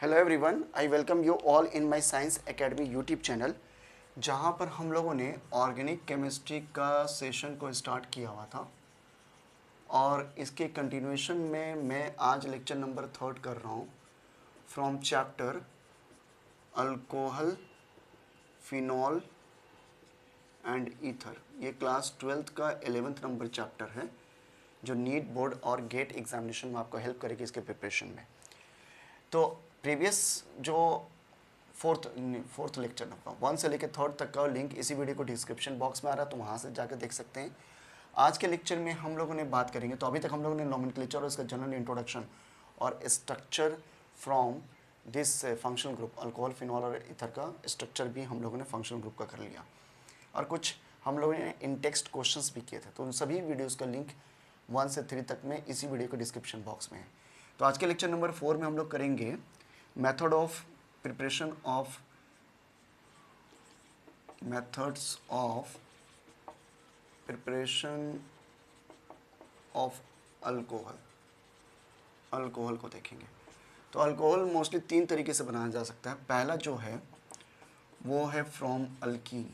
Hello everyone, I welcome you all in my science academy YouTube channel, जहां पर हम लोगों ने ऑर्गेनिक केमिस्ट्री का सेशन को स्टार्ट किया हुआ था और इसके कंटिन्यूएशन में मैं आज लेक्चर नंबर 3 कर रहा हूं from chapter alcohol, phenol and ether. ये क्लास 12th का 11th नंबर चैप्टर है जो नीट, बोर्ड और गेट एग्जामिनेशन में आपको हेल्प करेगी इसके प्रिपरेशन में। तो प्रीवियस जो फोर्थ लेक्चर नंबर 1 से लेकर 3rd तक का लिंक इसी वीडियो को डिस्क्रिप्शन बॉक्स में आ रहा है, तो वहाँ से जाकर देख सकते हैं। आज के लेक्चर में हम लोगों ने बात करेंगे, तो अभी तक हम लोगों ने नॉमेनक्लेचर और इसका जनरल इंट्रोडक्शन और structure from this functional group alcohol, phenol और ईथर का स्ट्रक्चर भी हम लोगों ने फंक्शनल ग्रुप का कर लिया और कुछ हम लोगों ने इन टेक्स्ट क्वेश्चंस भी किए थे। तो उन सभी वीडियोज़ का लिंक 1 से 3 तक में इसी वीडियो के डिस्क्रिप्शन बॉक्स में है। तो आज के लेक्चर नंबर 4 में हम लोग करेंगे method of preparation of methods of preparation of alcohol. Alcohol को देखेंगे तो अल्कोहल मोस्टली 3 तरीके से बनाया जा सकता है। पहला जो है वो है फ्रॉम अल्कीन,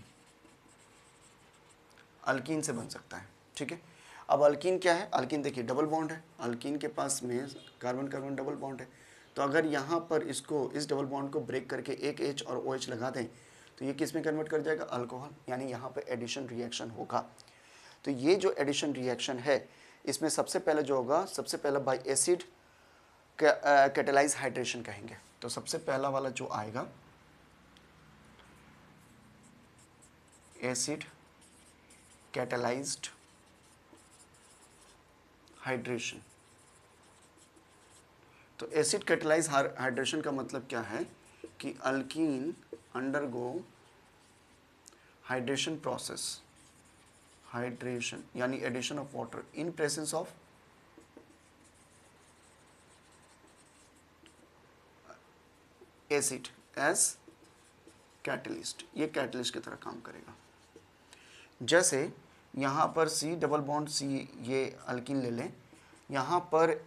अल्कीन से बन सकता है। ठीक है, अब अल्कीन क्या है? अल्कीन देखिए डबल बॉन्ड है, अल्कीन के पास में कार्बन कार्बन डबल बॉन्ड है। तो अगर यहाँ पर इसको इस डबल बॉन्ड को ब्रेक करके एक H और OH लगा दें तो ये किस में कन्वर्ट कर जाएगा? अल्कोहल, यानी यहाँ पर एडिशन रिएक्शन होगा। तो ये जो एडिशन रिएक्शन है इसमें सबसे पहले जो होगा, सबसे पहला बाय एसिड कैटेलाइज हाइड्रेशन कहेंगे। तो सबसे पहला वाला जो आएगा एसिड कैटेलाइज्ड हाइड्रेशन। तो एसिड कैटेलाइज हाइड्रेशन का मतलब क्या है कि alkene undergo hydration process, hydration यानी addition of water in presence of acid as catalyst. ये कैटलिस्ट की तरह काम करेगा। जैसे यहाँ पर C डबल बॉन्ड C, ये अल्कीन ले लें, यहाँ पर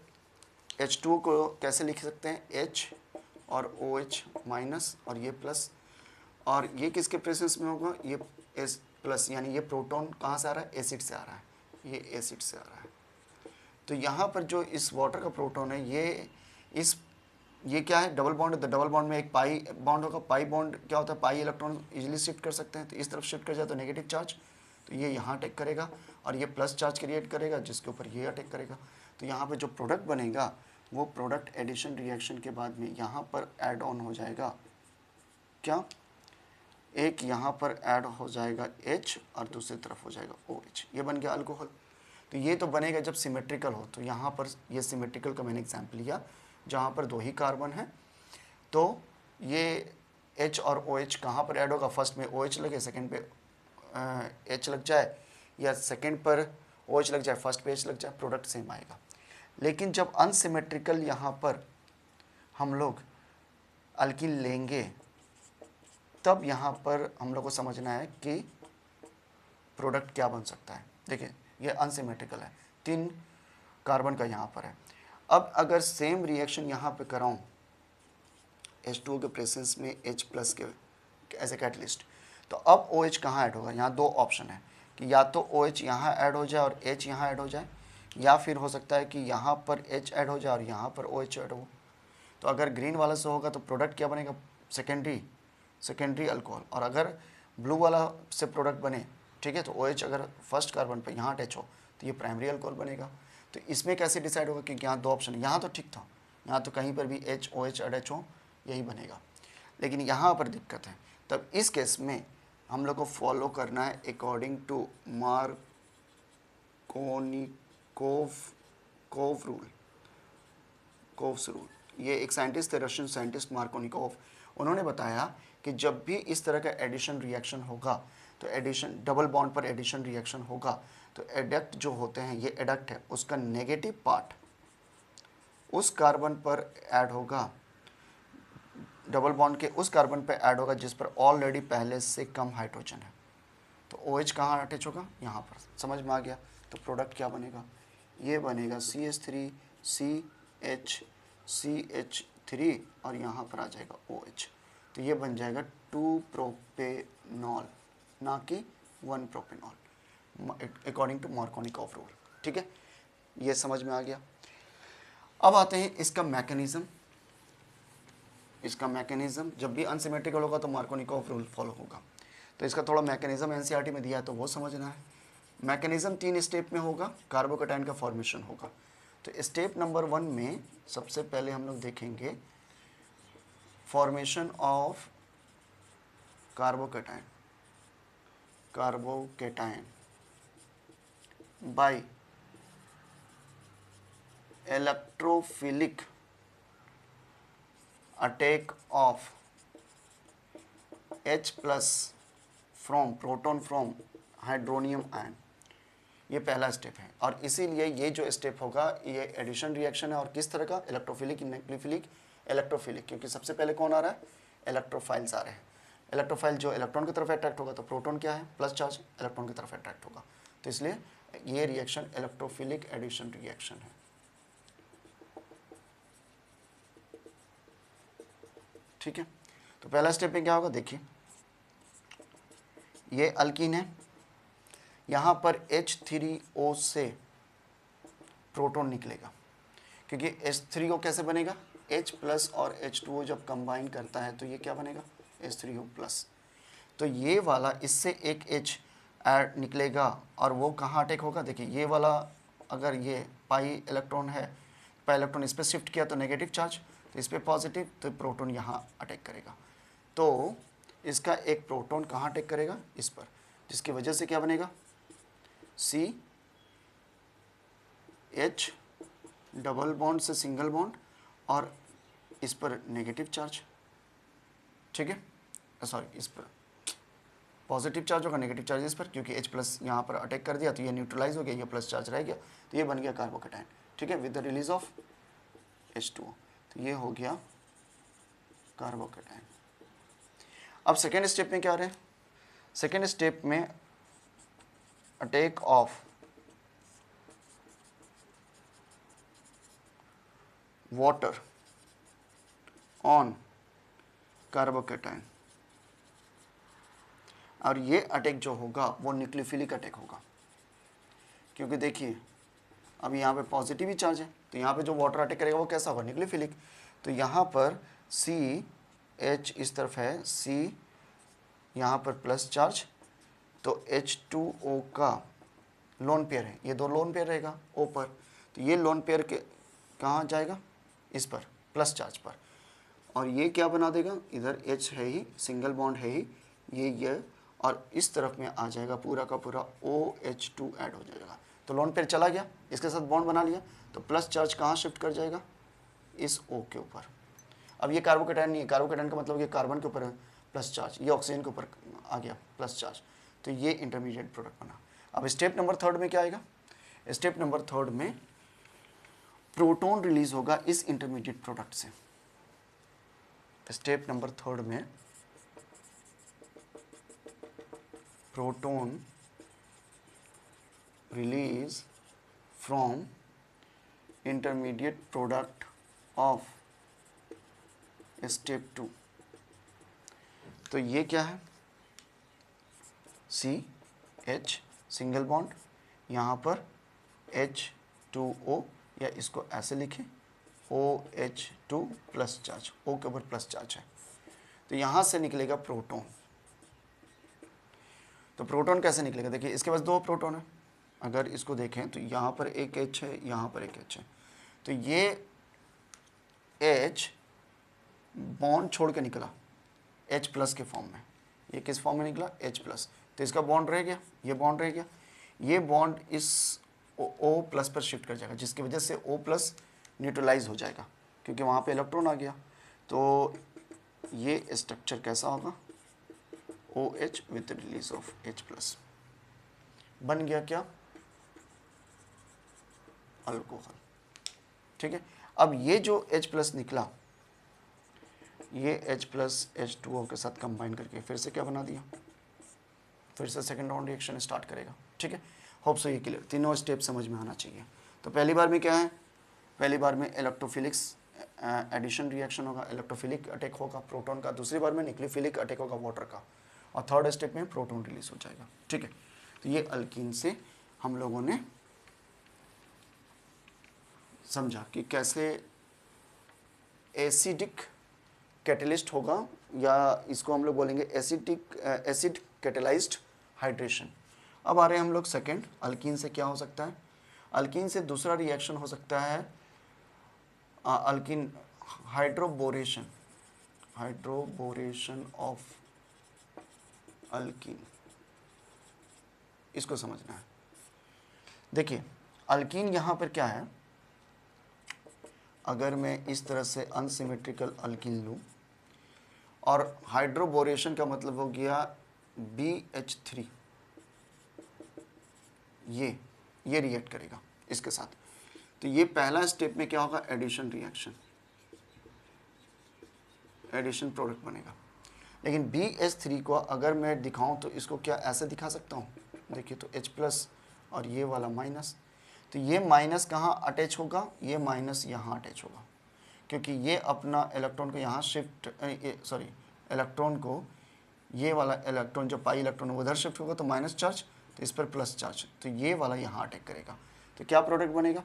H2O को कैसे लिख सकते हैं? H और OH माइनस और ये प्लस, और ये किसके प्रेजेंस में होगा? ये S प्लस, यानी ये प्रोटॉन कहाँ से आ रहा है? एसिड से आ रहा है, ये एसिड से आ रहा है। तो यहाँ पर जो इस वाटर का प्रोटॉन है ये क्या है? Double bond. तो डबल बॉन्ड में एक पाई बॉन्ड होगा। पाई बॉन्ड क्या होता है? पाई इलेक्ट्रॉन इजीली शिफ्ट कर सकते हैं, तो इस तरफ शिफ्ट कर जाए तो नेगेटिव चार्ज, तो ये यहाँ अटैक करेगा और ये प्लस चार्ज क्रिएट करेगा जिसके ऊपर ये अटैक करेगा। तो यहाँ पे जो प्रोडक्ट बनेगा वो प्रोडक्ट एडिशन रिएक्शन के बाद में यहाँ पर ऐड ऑन हो जाएगा क्या? एक यहाँ पर ऐड हो जाएगा H और दूसरी तरफ हो जाएगा OH। ये बन गया अल्कोहल। तो ये तो बनेगा जब सिमेट्रिकल हो। तो यहाँ पर ये सिमेट्रिकल का मैंने एग्जाम्पल लिया जहाँ पर 2 ही कार्बन है। तो ये H और OH कहाँ पर ऐड होगा? फर्स्ट में OH लगे, सेकंड पे H लग जाए, या सेकंड पर OH लग जाए, फर्स्ट पे H लग जाए, प्रोडक्ट सेम आएगा। लेकिन जब अनसिमेट्रिकल यहाँ पर हम लोग अल्कीन लेंगे तब यहाँ पर हम लोग को समझना है कि प्रोडक्ट क्या बन सकता है। देखिए ये अनसिमेट्रिकल है, 3 कार्बन का यहाँ पर है। अब अगर सेम रिएक्शन यहाँ पे कराऊँ H2O के प्रेजेंस में H प्लस के एज ए कैटलिस्ट, तो अब OH कहाँ ऐड होगा? यहाँ 2 ऑप्शन है कि या तो OH यहाँ ऐड हो जाए और H यहाँ ऐड हो जाए, या फिर हो सकता है कि यहाँ पर H ऐड हो जाए और यहाँ पर OH ऐड हो। तो अगर ग्रीन वाला से होगा तो प्रोडक्ट क्या बनेगा? Secondary alcohol. और अगर ब्लू वाला से प्रोडक्ट बने, ठीक है, तो OH अगर फर्स्ट कार्बन पर यहाँ अटैच हो तो ये प्राइमरी अल्कोहल बनेगा। तो इसमें कैसे डिसाइड होगा? क्योंकि यहाँ 2 ऑप्शन, यहाँ तो ठीक था, यहाँ तो कहीं पर भी H OH अटैच हो यही बनेगा, लेकिन यहाँ पर दिक्कत है। तब इस केस में हम लोग को फॉलो करना है अकॉर्डिंग टू कोव्स रूल। ये एक साइंटिस्ट थे, रशियन साइंटिस्ट मार्कोनिकोव। उन्होंने बताया कि जब भी इस तरह का एडिशन रिएक्शन होगा, तो एडिशन डबल बॉन्ड पर एडिशन रिएक्शन होगा, तो एडक्ट जो होते हैं, ये एडक्ट है, उसका नेगेटिव पार्ट उस कार्बन पर ऐड होगा, डबल बॉन्ड के उस कार्बन पर ऐड होगा जिस पर ऑलरेडी पहले से कम हाइड्रोजन है। तो OH कहाँ अटैच होगा? यहाँ पर। समझ में आ गया? तो प्रोडक्ट क्या बनेगा? ये बनेगा CH3 CH 3 और यहाँ पर आ जाएगा OH। तो ये बन जाएगा 2 प्रोपेनॉल, ना कि 1 propanol, according to Markovnikov rule. ठीक है, ये समझ में आ गया। अब आते हैं इसका मैकेनिज्म। इसका मैकेनिज्म जब भी अनसिमेट्रिकल होगा तो मार्कोनिकॉफ रूल फॉलो होगा। तो इसका थोड़ा मैकेनिज्म एनसीईआरटी में दिया है तो वो समझना है। मैकेनिज्म 3 स्टेप में होगा, कार्बोकैटायन का फॉर्मेशन होगा। तो स्टेप नंबर 1 में सबसे पहले हम लोग देखेंगे formation of carbocation, carbocation by electrophilic attack of H plus from proton from hydronium ion. ये पहला स्टेप है और इसीलिए ये जो स्टेप होगा ये एडिशन रिएक्शन है। और किस तरह का? इलेक्ट्रोफिलिक, न्यूक्लियोफिलिक, इलेक्ट्रोफिलिक, क्योंकि सबसे पहले कौन आ रहा है? इलेक्ट्रोफाइल्स आ रहे हैं। इलेक्ट्रोफाइल जो इलेक्ट्रॉन की तरफ अट्रैक्ट होगा तो प्रोटॉन क्या है? प्लस चार्ज, इलेक्ट्रॉन की तरफ अट्रैक्ट होगा। तो इसलिए ये रिएक्शन इलेक्ट्रोफिलिक एडिशन रिएक्शन है। ठीक है, तो पहला स्टेप में क्या होगा देखिए, ये अल्कीन है, यहाँ पर H3O से प्रोटॉन निकलेगा, क्योंकि H3O कैसे बनेगा? H प्लस और H2O जब कंबाइन करता है तो ये क्या बनेगा? H3O plus. तो ये वाला इससे एक H ऐड निकलेगा और वो कहाँ अटैक होगा? देखिए ये वाला अगर ये पाई इलेक्ट्रॉन है, पाई इलेक्ट्रॉन इस पर शिफ्ट किया तो नेगेटिव चार्ज, तो इस पर पॉजिटिव, तो प्रोटॉन यहाँ अटैक करेगा। तो इसका एक प्रोटॉन कहाँ अटैक करेगा? इस पर, जिसकी वजह से क्या बनेगा? C H डबल बॉन्ड से सिंगल बॉन्ड और इस पर नेगेटिव चार्ज। ठीक है, सॉरी इस पर पॉजिटिव चार्ज होगा, नेगेटिव चार्ज इस पर, क्योंकि H प्लस यहाँ पर अटैक कर दिया तो ये न्यूट्रलाइज हो गया, ये प्लस चार्ज रह गया, तो ये बन गया कार्बोकैटायन। ठीक है, with the release of H2O, तो ये हो गया कार्बोकैटायन। अब सेकेंड स्टेप में क्या आ रहे हैं? सेकेंड स्टेप में attack of water on carbocation, और ये अटैक जो होगा वो न्यूक्लियोफिलिक अटैक होगा, क्योंकि देखिए अब यहाँ पे पॉजिटिव ही चार्ज है, तो यहाँ पे जो वाटर अटैक करेगा वो कैसा होगा? न्यूक्लियोफिलिक। तो यहाँ पर CH इस तरफ है, C यहाँ पर प्लस चार्ज, तो H2O का लोन पेयर है, ये दो लोन पेयर रहेगा O पर, तो ये लोन पेयर के कहाँ जाएगा? इस पर, प्लस चार्ज पर, और ये क्या बना देगा? इधर H है ही, सिंगल बॉन्ड है ही, ये और इस तरफ में आ जाएगा पूरा का पूरा OH2 ऐड हो जाएगा। तो लोन पेयर चला गया, इसके साथ बॉन्ड बना लिया, तो प्लस चार्ज कहाँ शिफ्ट कर जाएगा? इस O के ऊपर। अब ये कार्बोकैटायन नहीं है, कार्बोकैटायन का मतलब ये कार्बन के ऊपर है प्लस चार्ज, ये ऑक्सीजन के ऊपर आ गया प्लस चार्ज, तो ये इंटरमीडिएट प्रोडक्ट बना। अब स्टेप नंबर 3 में क्या आएगा? स्टेप नंबर 3 में प्रोटॉन रिलीज होगा इस इंटरमीडिएट प्रोडक्ट से। स्टेप नंबर 3 में proton release from intermediate product of step 2। तो ये क्या है? CH सिंगल बॉन्ड, यहाँ पर H2O, या इसको ऐसे लिखें OH2 प्लस चार्ज, O के ऊपर प्लस चार्ज है, तो यहाँ से निकलेगा प्रोटॉन। तो प्रोटॉन कैसे निकलेगा? देखिए इसके पास 2 प्रोटॉन है, अगर इसको देखें तो यहाँ पर एक H है, यहाँ पर एक H है, तो ये H बॉन्ड छोड़ के निकला H प्लस के फॉर्म में। ये किस फॉर्म में निकला? H प्लस, तो इसका बॉन्ड रह गया, ये बॉन्ड रह गया, ये बॉन्ड इस O प्लस पर शिफ्ट कर जाएगा, जिसकी वजह से O प्लस न्यूट्रलाइज हो जाएगा, क्योंकि वहाँ पे इलेक्ट्रॉन आ गया। तो ये स्ट्रक्चर कैसा होगा? OH with release of H plus, बन गया क्या? अल्कोहल। ठीक है, अब ये जो H प्लस निकला, ये H प्लस H2O के साथ कंबाइन करके फिर से क्या बना दिया? फिर से सेकेंड राउंड रिएक्शन स्टार्ट करेगा। ठीक है, होप सो ये क्लियर, तीनों स्टेप समझ में आना चाहिए। तो पहली बार में क्या है? पहली बार में इलेक्ट्रोफिलिक्स एडिशन रिएक्शन होगा, इलेक्ट्रोफिलिक अटैक होगा प्रोटॉन का, दूसरी बार में न्यूक्लियोफिलिक अटैक होगा वाटर का, और थर्ड स्टेप में प्रोटॉन रिलीज हो जाएगा। ठीक है, तो ये अल्कीन से हम लोगों ने समझा कि कैसे एसिडिक कैटलिस्ट होगा, या इसको हम लोग बोलेंगे एसिड कैटेलाइज्ड हाइड्रेशन। अब आ रहे हैं हम लोग सेकेंड, अल्कीन से क्या हो सकता है। अल्कीन से दूसरा रिएक्शन हो सकता है alkyne hydroboration, hydroboration of alkyne, इसको समझना है। देखिए अल्कीन यहाँ पर क्या है, अगर मैं इस तरह से अनसिमेट्रिकल अल्कीन लूँ, और हाइड्रोबोरेशन का मतलब हो गया BH3, ये रिएक्ट करेगा इसके साथ। तो ये पहला स्टेप में क्या होगा, एडिशन रिएक्शन, एडिशन प्रोडक्ट बनेगा। लेकिन BH3 को अगर मैं दिखाऊं तो इसको क्या ऐसे दिखा सकता हूँ, देखिए तो H+ और ये वाला माइनस, तो ये माइनस कहाँ अटैच होगा, ये माइनस यहाँ अटैच होगा, क्योंकि ये अपना इलेक्ट्रॉन को यहाँ शिफ्ट, इलेक्ट्रॉन को, ये वाला इलेक्ट्रॉन जो पाई इलेक्ट्रॉन उधर शिफ्ट होगा तो माइनस चार्ज, तो इस पर प्लस चार्ज, तो ये वाला यहाँ अटैक करेगा। तो क्या प्रोडक्ट बनेगा,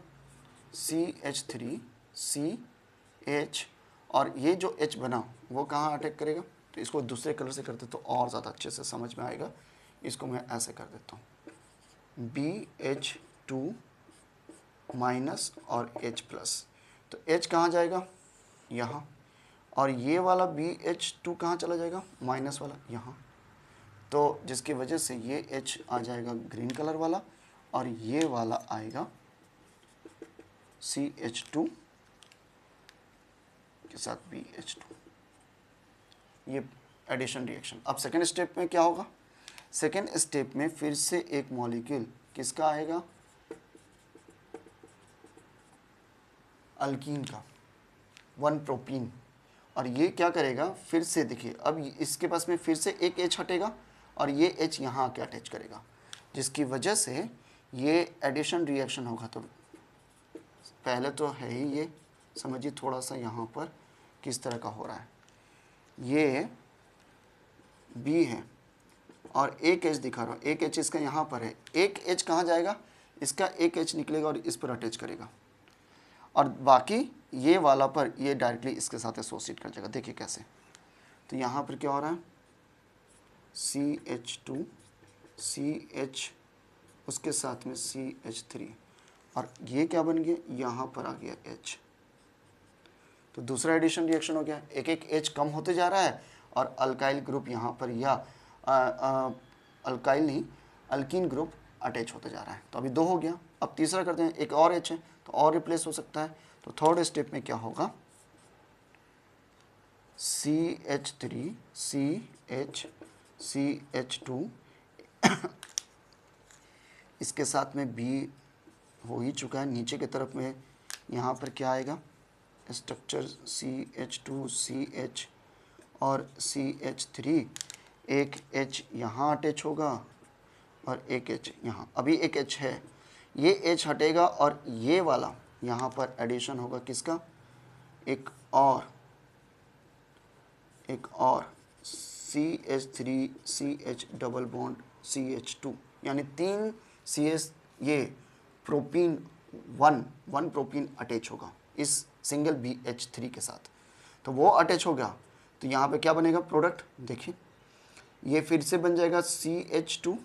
CH3 CH, और ये जो H बना वो कहाँ अटैक करेगा, तो इसको दूसरे कलर से करते तो और ज़्यादा अच्छे से समझ में आएगा। इसको मैं ऐसे कर देता हूँ, BH2 माइनस और H+, तो H कहाँ जाएगा, यहाँ, और ये वाला BH2 कहाँ चला जाएगा, माइनस वाला यहाँ, तो जिसकी वजह से ये H आ जाएगा ग्रीन कलर वाला, और ये वाला आएगा CH2 के साथ BH2, ये एडिशन रिएक्शन। अब सेकेंड स्टेप में क्या होगा, सेकेंड स्टेप में फिर से एक मॉलिक्यूल किसका आएगा, अल्कीन का, 1-प्रोपीन, और ये क्या करेगा, फिर से देखिए अब इसके पास में फिर से एक H हटेगा और ये H यहाँ आके अटैच करेगा, जिसकी वजह से ये एडिशन रिएक्शन होगा। तो पहले तो है ही ये, समझिए थोड़ा सा यहाँ पर किस तरह का हो रहा है, ये B है और एक H दिखा रहा हूँ, एक H इसका यहाँ पर है, एक H कहाँ जाएगा, इसका एक H निकलेगा और इस पर अटैच करेगा, और बाकी ये वाला पर ये डायरेक्टली इसके साथ एसोसिएट कर जाएगा। देखिए कैसे, तो यहाँ पर क्या हो रहा है, CH2 CH, उसके साथ में CH3, और ये क्या बन गया, यहाँ पर आ गया H, तो दूसरा एडिशन रिएक्शन हो गया, एक एक H कम होते जा रहा है और अल्काइल ग्रुप यहाँ पर, या अल्काइल नहीं अल्कीन ग्रुप अटैच होते जा रहा है। तो अभी 2 हो गया, अब तीसरा करते हैं, एक और H है तो और रिप्लेस हो सकता है। तो थर्ड स्टेप में क्या होगा, CH3 CH CH2 इसके साथ में B हो ही चुका है, नीचे की तरफ में यहाँ पर क्या आएगा, स्ट्रक्चर CH2 CH और CH3, एक H यहाँ अटैच होगा और एक H यहाँ, अभी एक H है, ये H हटेगा और ये वाला यहाँ पर एडिशन होगा किसका, एक और CH3 CH double bond CH2, यानी 3 CH, ये प्रोपीन 1 प्रोपीन अटैच होगा इस सिंगल BH3 के साथ, तो वो अटैच हो गया। तो यहाँ पे क्या बनेगा प्रोडक्ट, देखिए ये फिर से बन जाएगा CH2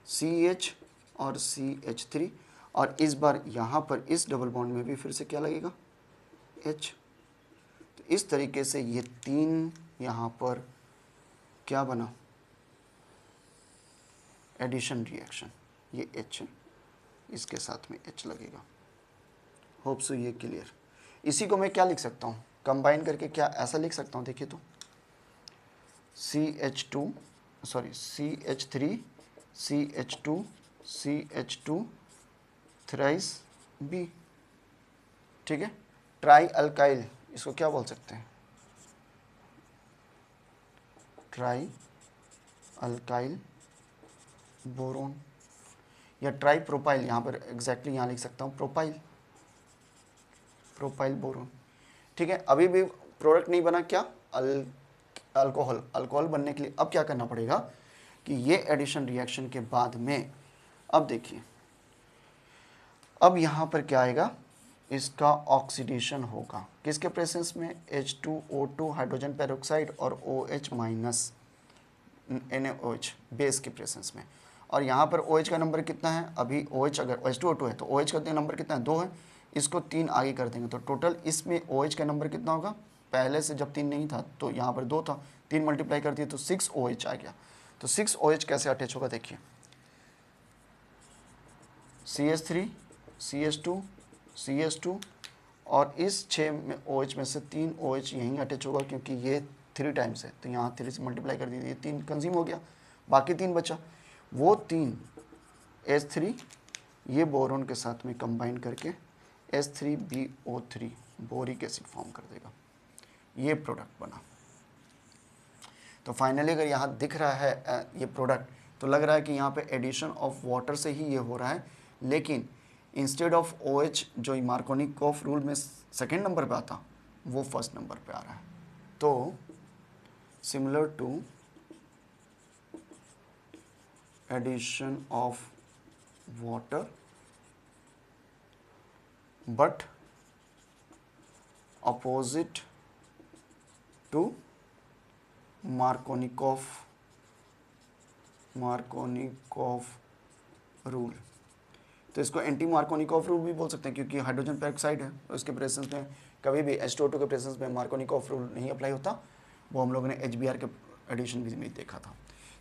CH और CH3, और इस बार यहाँ पर इस डबल बॉन्ड में भी फिर से क्या लगेगा, H। तो इस तरीके से ये 3 यहाँ पर क्या बना, एडिशन रिएक्शन, ये H है, इसके साथ में H लगेगा। होप सो ये क्लियर। इसी को मैं क्या लिख सकता हूँ, कंबाइन करके क्या ऐसा लिख सकता हूँ, देखिए तो CH3 CH2 CH2 thrice B, ठीक है, ट्राई अल्काइल, इसको क्या बोल सकते हैं, ट्राई अल्काइल बोरोन, या ट्राई प्रोपाइल, यहाँ पर एग्जैक्टली यहाँ लिख सकता हूँ प्रोपाइल बोरोन, ठीक है, अभी भी प्रोडक्ट नहीं बना, क्या अल्कोहल। अल्कोहल बनने के लिए अब क्या करना पड़ेगा कि ये एडिशन रिएक्शन के बाद में, अब देखिए अब यहाँ पर क्या आएगा, इसका ऑक्सीडेशन होगा किसके प्रेजेंस में, H2O2 हाइड्रोजन पेरोक्साइड और OH माइनस NaOH बेस के प्रेजेंस में। और यहाँ पर OH का नंबर कितना है, अभी OH अगर H2O2 है तो OH का नंबर कितना है, 2 है, इसको 3 आगे कर देंगे तो टोटल इसमें OH का नंबर कितना होगा, पहले से जब 3 नहीं था तो यहाँ पर 2 था, 3 मल्टीप्लाई कर दिए तो 6 OH आ गया। तो 6 OH कैसे अटैच होगा, देखिए CH3 CH2 CH2 और इस 6 में OH में से 3 OH यहीं अटैच होगा क्योंकि ये 3 टाइम्स है तो यहाँ 3 से मल्टीप्लाई कर दीजिए, 3 कंज्यूम हो गया, बाकी 3 बचा, वो 3 H3 ये बोरोन के साथ में कंबाइन करके H3BO3 बोरिक एसिड फॉर्म कर देगा, ये प्रोडक्ट बना। तो फाइनली अगर यहाँ दिख रहा है ये प्रोडक्ट तो लग रहा है कि यहाँ पे एडिशन ऑफ वाटर से ही ये हो रहा है, लेकिन इंस्टेड ऑफ OH जो मार्कोनिकॉफ रूल में सेकेंड नंबर पे आता वो फर्स्ट नंबर पे आ रहा है। तो similar to addition of water but opposite to Markovnikov rule. तो इसको एंटी मार्कोनिकॉफ रूल भी बोल सकते हैं क्योंकि हाइड्रोजन पेरोक्साइड है तो इसके प्रेजेंस में कभी भी H2O2 के प्रेजेंस में मार्कोनिकॉफ रूल नहीं अप्लाई होता, वो हम लोगों ने HBr के एडिशन भी में देखा था।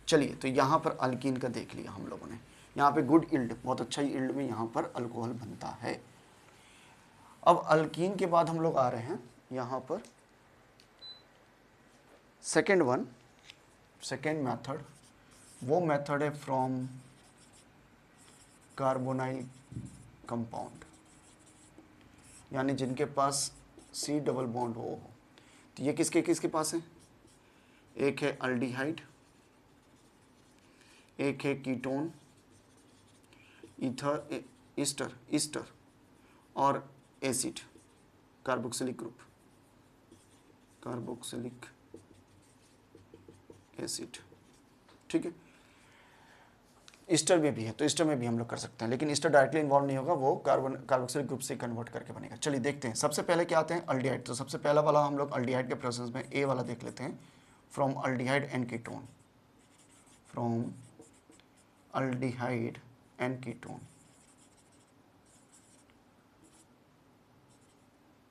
चलिए तो यहाँ पर अल्कीन का देख लिया हम लोगों ने, यहाँ पे गुड इल्ड, बहुत अच्छा इल्ड में यहाँ पर अल्कोहल बनता है। अब अल्कीन के बाद हम लोग आ रहे हैं यहाँ पर सेकेंड मेथड, वो मेथड है फ्रॉम कार्बोनाइल कंपाउंड, यानी जिनके पास C डबल बॉन्ड हो। तो ये किसके किसके पास है, एक है अल्डिहाइड, एक है कीटोन, ईथर ईस्टर और acid, carboxylic group, carboxylic acid, ठीक है। ईस्टर में भी है तो ईस्टर में भी हम लोग कर सकते हैं, लेकिन ईस्टर डायरेक्टली इन्वॉल्व नहीं होगा, वो कार्बोक्सिलिक ग्रुप से कन्वर्ट करके बनेगा। चलिए देखते हैं, सबसे पहले क्या आते हैं, अल्डिहाइड। तो सबसे पहला वाला हम लोग अल्डिहाइड के प्रोसेस में ए वाला देख लेते हैं, from aldehyde and ketone, from aldehyde and ketone,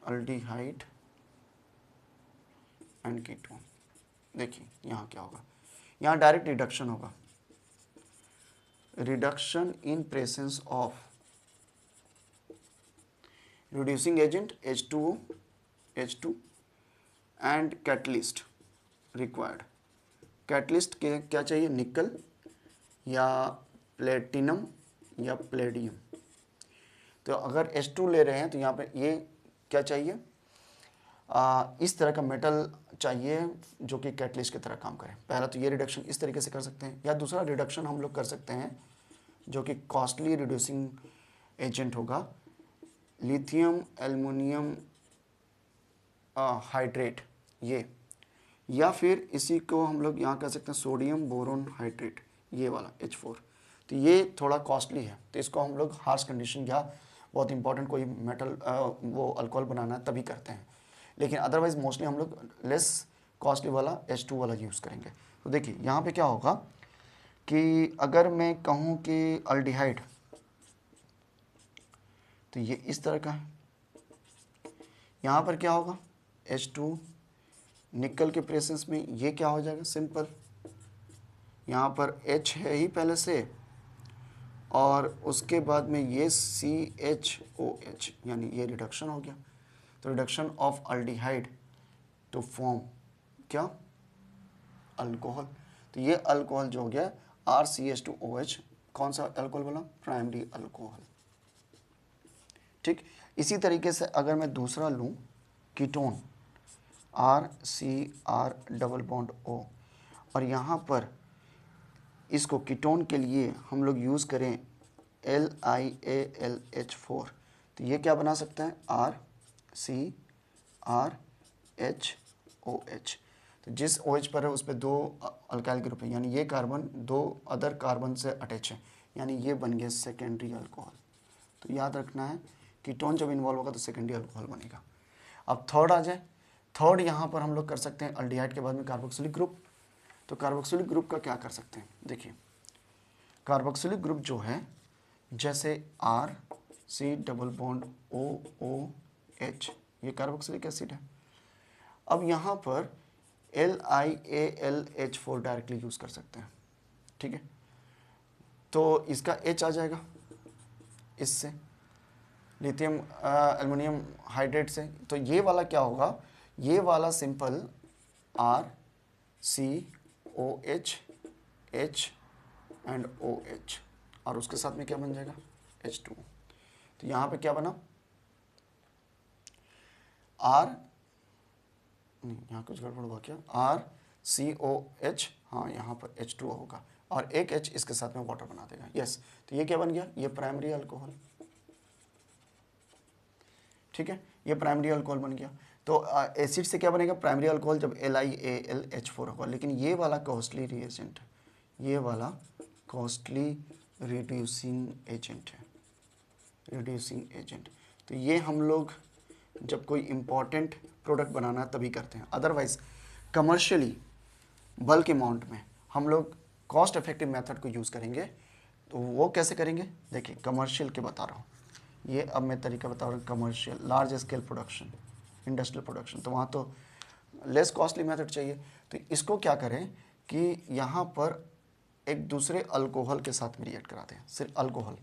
aldehyde and ketone. देखिए यहाँ क्या होगा, यहाँ डायरेक्ट रिडक्शन होगा, reduction in presence of reducing agent H2O H2 and catalyst required. Catalyst के क्या चाहिए, निकल या प्लेटिनम या प्लेडियम। तो अगर H2 ले रहे हैं तो यहाँ पे ये क्या चाहिए, इस तरह का मेटल चाहिए जो कि कैटलिस्ट की तरह काम करे। पहला तो ये रिडक्शन इस तरीके से कर सकते हैं, या दूसरा रिडक्शन हम लोग कर सकते हैं जो कि कॉस्टली रिड्यूसिंग एजेंट होगा, लिथियम एल्युमिनियम हाइड्रेट ये, या फिर इसी को हम लोग यहाँ कह सकते हैं सोडियम बोरोन हाइड्रेट, ये वाला H4। तो ये थोड़ा कॉस्टली है तो इसको हम लोग हार्श कंडीशन या बहुत इंपॉर्टेंट कोई मेटल वो अल्कोहल बनाना है तभी करते हैं, लेकिन अदरवाइज मोस्टली हम लोग लेस कॉस्टली वाला H2 वाला यूज़ करेंगे। तो देखिए यहाँ पे क्या होगा कि अगर मैं कहूँ कि अल्डिहाइड तो ये इस तरह का है, यहाँ पर क्या होगा H2 निकल के प्रेजेंस में ये क्या हो जाएगा, सिंपल, यहाँ पर H है ही पहले से और उसके बाद में ये CHOH यानी ये रिडक्शन हो गया। तो reduction of aldehyde to form क्या, अल्कोहल। तो ये अल्कोहल जो हो गया RCH2OH, कौन सा अल्कोहल बोला, प्राइमरी अल्कोहल, ठीक। इसी तरीके से अगर मैं दूसरा लूँ ketone RCR double bond O, और यहाँ पर इसको कीटोन के लिए हम लोग यूज़ करें LiAlH4, तो ये क्या बना सकते हैं RCR RH तो जिस OH पर है उस पर 2 अल्काइल ग्रुप है, यानी ये कार्बन 2 अदर कार्बन से अटैच है, यानी ये बन गया सेकेंडरी अल्कोहल। तो याद रखना है कीटोन जब इन्वॉल्व होगा तो सेकेंडरी अल्कोहल बनेगा। अब थर्ड आ जाए, थर्ड यहाँ पर हम लोग कर सकते हैं अल्डिहाइड के बाद में कार्बोक्सिलिक ग्रुप। तो कार्बोक्सिलिक ग्रुप का क्या कर सकते हैं, देखिए कार्बोक्सिलिक ग्रुप जो है जैसे RC डबल बॉन्ड OOH, ये कार्बोक्सिलिक एसिड है। अब यहाँ पर LiAlH4 डायरेक्टली यूज़ कर सकते हैं, ठीक है। तो इसका H आ जाएगा इससे, लिथियम एल्युमिनियम हाइड्रेट से। तो ये वाला क्या होगा, ये वाला simple RCOH H and OH, और उसके साथ में क्या बन जाएगा H2। तो यहाँ पे क्या बना यहाँ कुछ गड़बड़ हुआ क्या, RCOH, हाँ यहाँ पर H2 होगा और एक H इसके साथ में वाटर बना देगा, यस। तो ये क्या बन गया, ये प्राइमरी अल्कोहल, ठीक है, ये प्राइमरी अल्कोहल बन गया। तो एसिड से क्या बनेगा प्राइमरी अल्कोहल जब LiAlH4 होगा। लेकिन ये वाला कॉस्टली रिएजेंट है, ये वाला कॉस्टली रिड्यूसिंग एजेंट है, रिड्यूसिंग एजेंट। तो ये हम लोग जब कोई इम्पॉर्टेंट प्रोडक्ट बनाना है तभी करते हैं, अदरवाइज कमर्शियली बल्क अमाउंट में हम लोग कॉस्ट इफेक्टिव मेथड को यूज़ करेंगे। तो वो कैसे करेंगे, देखिए कमर्शियल के बता रहा हूँ, ये अब मैं तरीका बता रहा हूँ commercial large scale production, industrial production. तो वहाँ तो लेस कॉस्टली मेथड चाहिए। तो इसको क्या करें कि यहाँ पर एक दूसरे अल्कोहल के साथ में रिएक्ट कराते हैं, सिर्फ अल्कोहल,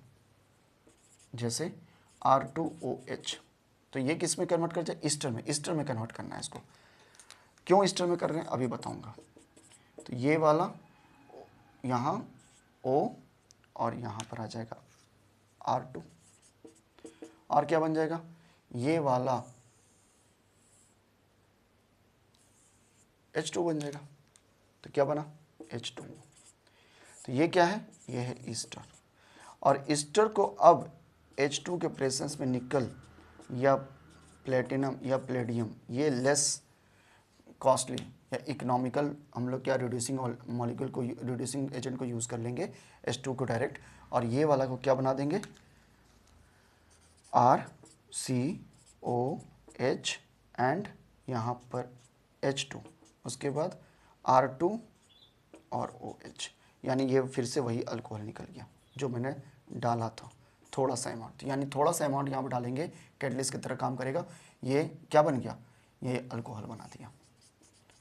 जैसे R2OH। तो ये किस में कन्वर्ट कर जाए, ईस्टर में, ईस्टर में कन्वर्ट करना है इसको। क्यों ईस्टर में कर रहे हैं अभी बताऊंगा। तो ये वाला यहाँ O और यहाँ पर आ जाएगा R2, और क्या बन जाएगा, ये वाला H2 बन जाएगा। तो क्या बना H2। तो ये क्या है, ये है ईस्टर। और ईस्टर को अब H2 के प्रेजेंस में निकल या प्लेटिनम या प्लेडियम, ये लेस कॉस्टली या इकोनॉमिकल हम लोग क्या रिड्यूसिंग मॉलिक्यूल को, रिड्यूसिंग एजेंट को यूज़ कर लेंगे H2 को डायरेक्ट, और ये वाला को क्या बना देंगे RCOH एंड यहाँ पर H2, उसके बाद R2 और OH, यानी ये फिर से वही अल्कोहल निकल गया जो मैंने डाला था, थोड़ा सा अमाउंट, यानी थोड़ा सा अमाउंट यहाँ पर डालेंगे कैटलिस्ट की तरह काम करेगा। ये क्या बन गया, ये अल्कोहल बना दिया।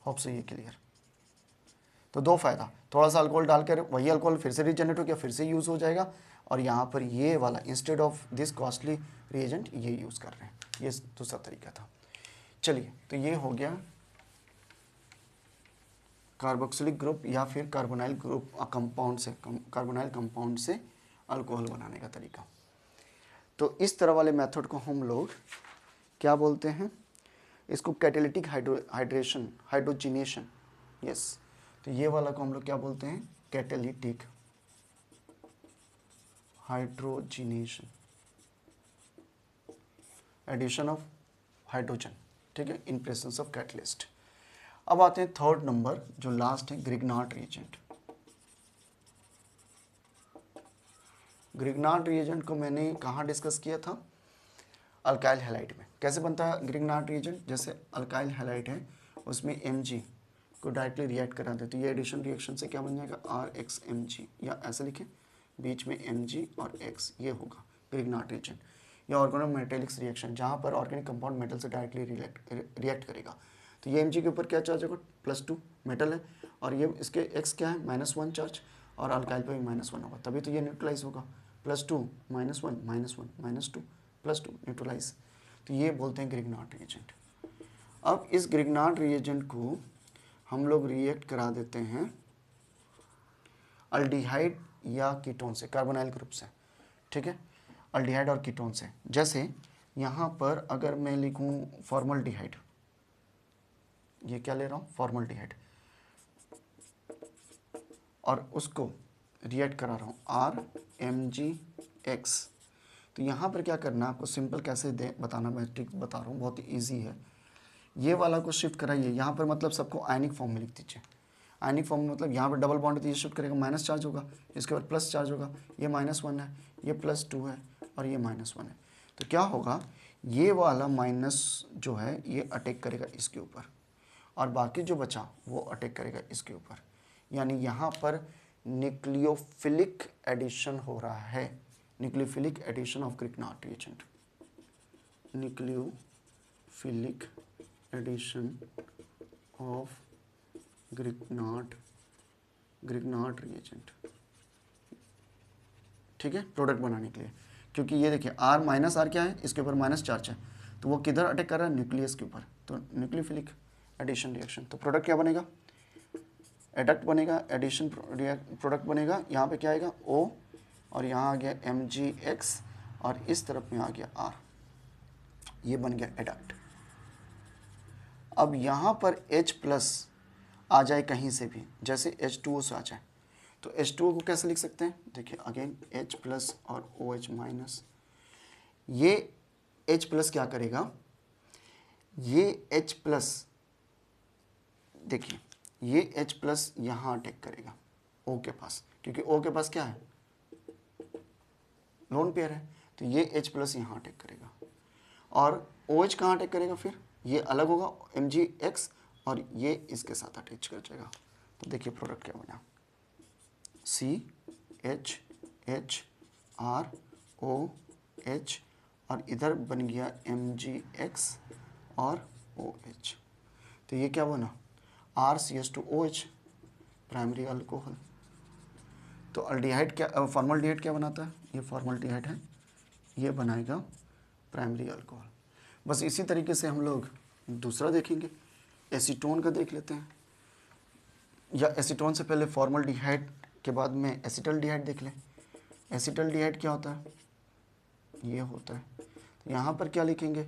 होप से ये क्लियर। तो दो फायदा, थोड़ा सा अल्कोहल डालकर वही अल्कोहल फिर से रिजनरेट हो गया, फिर से यूज़ हो जाएगा, और यहाँ पर ये वाला instead of this costly reagent ये यूज़ कर रहे हैं, ये दूसरा तरीका था। चलिए, तो ये हो गया कार्बोक्सिलिक ग्रुप या फिर कार्बोनाइल ग्रुप कंपाउंड से, कार्बोनाइल कंपाउंड से अल्कोहल बनाने का तरीका। तो इस तरह वाले मेथड को हम लोग क्या बोलते हैं, इसको कैटेलिटिक हाइड्रेशन, हाइड्रोजिनेशन, यस। तो ये वाला को हम लोग क्या बोलते हैं, catalytic hydrogenation, addition of hydrogen, ठीक है, इन प्रेजेंस ऑफ कैटलिस्ट। अब आते हैं थर्ड नंबर जो लास्ट है, ग्रिग्नार्ड रिएजेंट। ग्रिग्नार्ड रिएजेंट को मैंने कहाँ डिस्कस किया था, अल्काइल हैलाइड में। कैसे बनता है ग्रिग्नार्ड रिएजेंट, जैसे अल्काइल हैलाइड है उसमें Mg को डायरेक्टली रिएक्ट करा दे, तो ये एडिशन रिएक्शन से क्या बन जाएगा RxMg, या ऐसे लिखें बीच में Mg और X, ये होगा ग्रिग्नार्ड रिएजेंट। या ऑर्गेनोमेटेलिक्स रिएक्शन, जहाँ पर ऑर्गेनिक कंपाउंड मेटल से डायरेक्टली रिएक्ट करेगा। तो ये Mg के ऊपर क्या चार्ज होगा, +2 मेटल है, और ये इसके X क्या है -1 चार्ज, और अल्काइल पर भी -1 होगा, तभी तो ये न्यूट्रलाइज होगा। +2 -1 -1 -2 +2 न्यूट्रलाइज। तो ये बोलते हैं ग्रिग्नार्ड रिएजेंट। अब इस ग्रिग्नार्ड रिएजेंट को हम लोग रिएक्ट करा देते हैं अल्डिहाइड या कीटोन से, कार्बोनाइल ग्रुप से, ठीक है, अल्डिहाइड और कीटोन से। जैसे यहाँ पर अगर मैं लिखूँ फॉर्मल्डिहाइड, ये क्या ले रहा हूँ फॉर्मल्डिहाइड, और उसको रिएक्ट करा रहा हूँ RMgX। तो यहाँ पर क्या करना है आपको, सिंपल कैसे बताना, मैं ट्रिक बता रहा हूँ, बहुत ईजी है। ये वाला को शिफ्ट कराइए यहाँ पर, मतलब सबको आयनिक फॉर्म में लिख दीजिए। आयनिक फॉर्म में मतलब यहाँ पर डबल बॉन्ड तो ये शिफ्ट करेगा, माइनस चार्ज होगा, इसके बाद प्लस चार्ज होगा, ये -1 है, ये +2 है और ये -1 है। तो क्या होगा, ये वाला माइनस जो है ये अटैक करेगा इसके ऊपर और बाकी जो बचा वो अटैक करेगा इसके ऊपर। यानी यहाँ पर न्यूक्लियोफिलिक एडिशन हो रहा है, nucleophilic addition of Grignard reagent, nucleophilic addition of Grignard reagent. ठीक है, प्रोडक्ट बनाने के लिए, क्योंकि ये देखिए R माइनस R क्या है, इसके ऊपर माइनस चार्ज है, तो वो किधर अटैक कर रहा है, न्यूक्लियस के ऊपर, तो न्यूक्लियोफिलिक एडिशन रिएक्शन। तो प्रोडक्ट क्या बनेगा, एडक्ट बनेगा, एडिशन प्रोडक्ट बनेगा। यहाँ पे क्या आएगा O और यहाँ आ गया MgX और इस तरफ में आ गया R, ये बन गया एडक्ट। अब यहाँ पर H प्लस आ जाए कहीं से भी, जैसे H2O से आ जाए, तो H2O को कैसे लिख सकते हैं, देखिए अगेन H प्लस और OH माइनस। ये H प्लस क्या करेगा, ये H प्लस देखिए, ये H प्लस यहाँ अटैक करेगा O के पास, क्योंकि O के पास क्या है, लोन पेयर है, तो ये H प्लस यहाँ अटैक करेगा और OH कहाँ अटैक करेगा, फिर ये अलग होगा MgX और ये इसके साथ अटैच कर जाएगा। तो देखिए प्रोडक्ट क्या बना, CHHROH और इधर बन गया MgX और OH। तो ये क्या बना, RCH2OH, प्राइमरी अल्कोहल। तो अल्डिहाइड क्या, फॉर्मल्डिहाइड क्या बनाता है, ये फॉर्मल्डिहाइड है, ये बनाएगा प्राइमरी अल्कोहल। बस इसी तरीके से हम लोग दूसरा देखेंगे, एसीटोन का देख लेते हैं, या एसीटोन से पहले फॉर्मल्डिहाइड के बाद में एसिटल्डिहाइड देख लें। एसिटल्डिहाइड क्या होता है, ये होता है, तो यहाँ पर क्या लिखेंगे,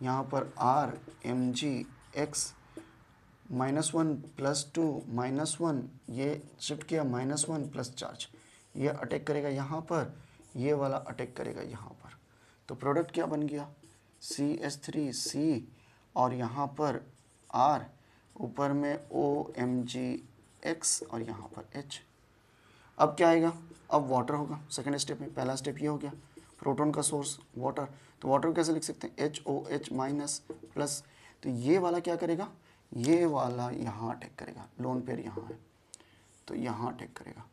यहाँ पर RMgX -1 +2 -1, ये शिफ्ट किया -1 प्लस चार्ज, ये अटैक करेगा यहाँ पर, ये वाला अटैक करेगा यहाँ पर। तो प्रोडक्ट क्या बन गया, CH3C और यहाँ पर R, ऊपर में OMgX और यहाँ पर H। अब क्या आएगा, अब वाटर होगा सेकेंड स्टेप में। पहला स्टेप ये हो गया, प्रोटॉन का सोर्स वाटर, तो वाटर कैसे लिख सकते हैं, HOH माइनस प्लस, तो ये वाला क्या करेगा, ये वाला यहाँ अटैक करेगा, लोन पेयर यहाँ है तो यहाँ अटैक करेगा,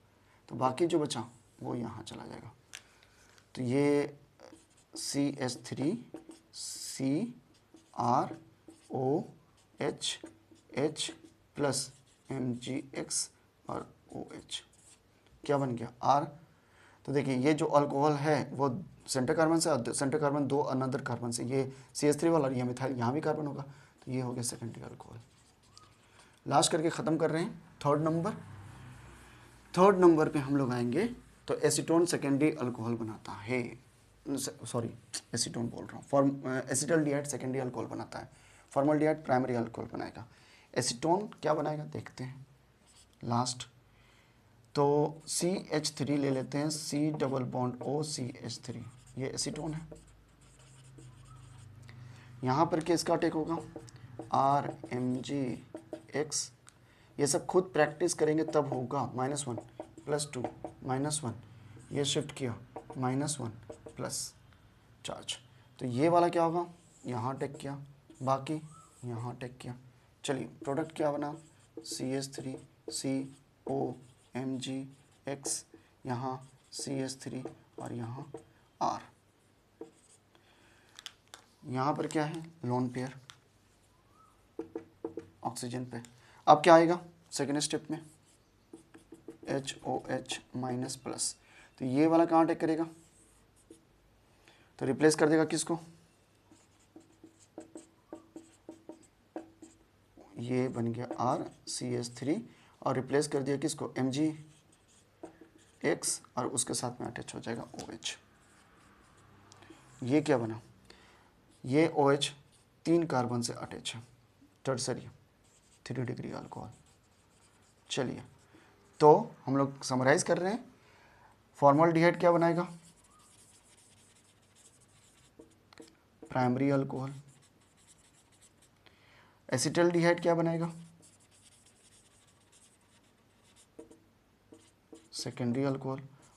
तो बाकी जो बचा वो यहाँ चला जाएगा। तो ये CH3CROH प्लस MgX और OH क्या बन गया, R। तो देखिए ये जो अल्कोहल है वो सेंटर कार्बन से, सेंटर कार्बन दो अनदर कार्बन से, ये CH3 वाला और ये मिथाइल, यहाँ भी कार्बन होगा, तो ये हो गया सेकेंडरी अल्कोहल। लास्ट करके ख़त्म कर रहे हैं थर्ड नंबर पे हम लोग आएंगे। तो एसीटोन सेकेंडरी अल्कोहल बनाता है, सॉरी एसीटोन बोल रहा हूँ, एसिटल्डिहाइड सेकेंडरी अल्कोहल बनाता है, फॉर्मल्डिहाइड प्राइमरी अल्कोहल बनाएगा। एसीटोन क्या बनाएगा देखते हैं लास्ट। तो CH3 ले लेते हैं, C++OCH3, ये एसीटोन है। यहाँ पर किसका अटैक होगा, RMgX, ये सब खुद प्रैक्टिस करेंगे तब होगा। -1 +2 -1, ये शिफ्ट किया -1 प्लस चार्ज, तो ये वाला क्या होगा, यहाँ अटैक किया, बाकी यहाँ अटैक किया। चलिए प्रोडक्ट क्या बना, CH3COMgX, यहाँ CH3 और यहाँ R। यहाँ पर क्या है, लोन पेयर ऑक्सीजन पे। अब क्या आएगा सेकेंड स्टेप में, HOH माइनस प्लस, तो ये वाला कहाँ अटैक करेगा, तो रिप्लेस कर देगा किसको, ये बन गया RCH3 और रिप्लेस कर दिया किसको, MgX और उसके साथ में अटैच हो जाएगा OH। ये क्या बना, ये OH 3 कार्बन से अटैच है, टर्सरी 3 डिग्री अल्कोहल। चलिए तो हम लोग समराइज कर रहे हैं, फॉर्मल्डिहाइड क्या बनाएगा, प्राइमरी अल्कोहल, एसिटल्डिहाइड क्या बनाएगा, सेकेंडरी अल्कोहल।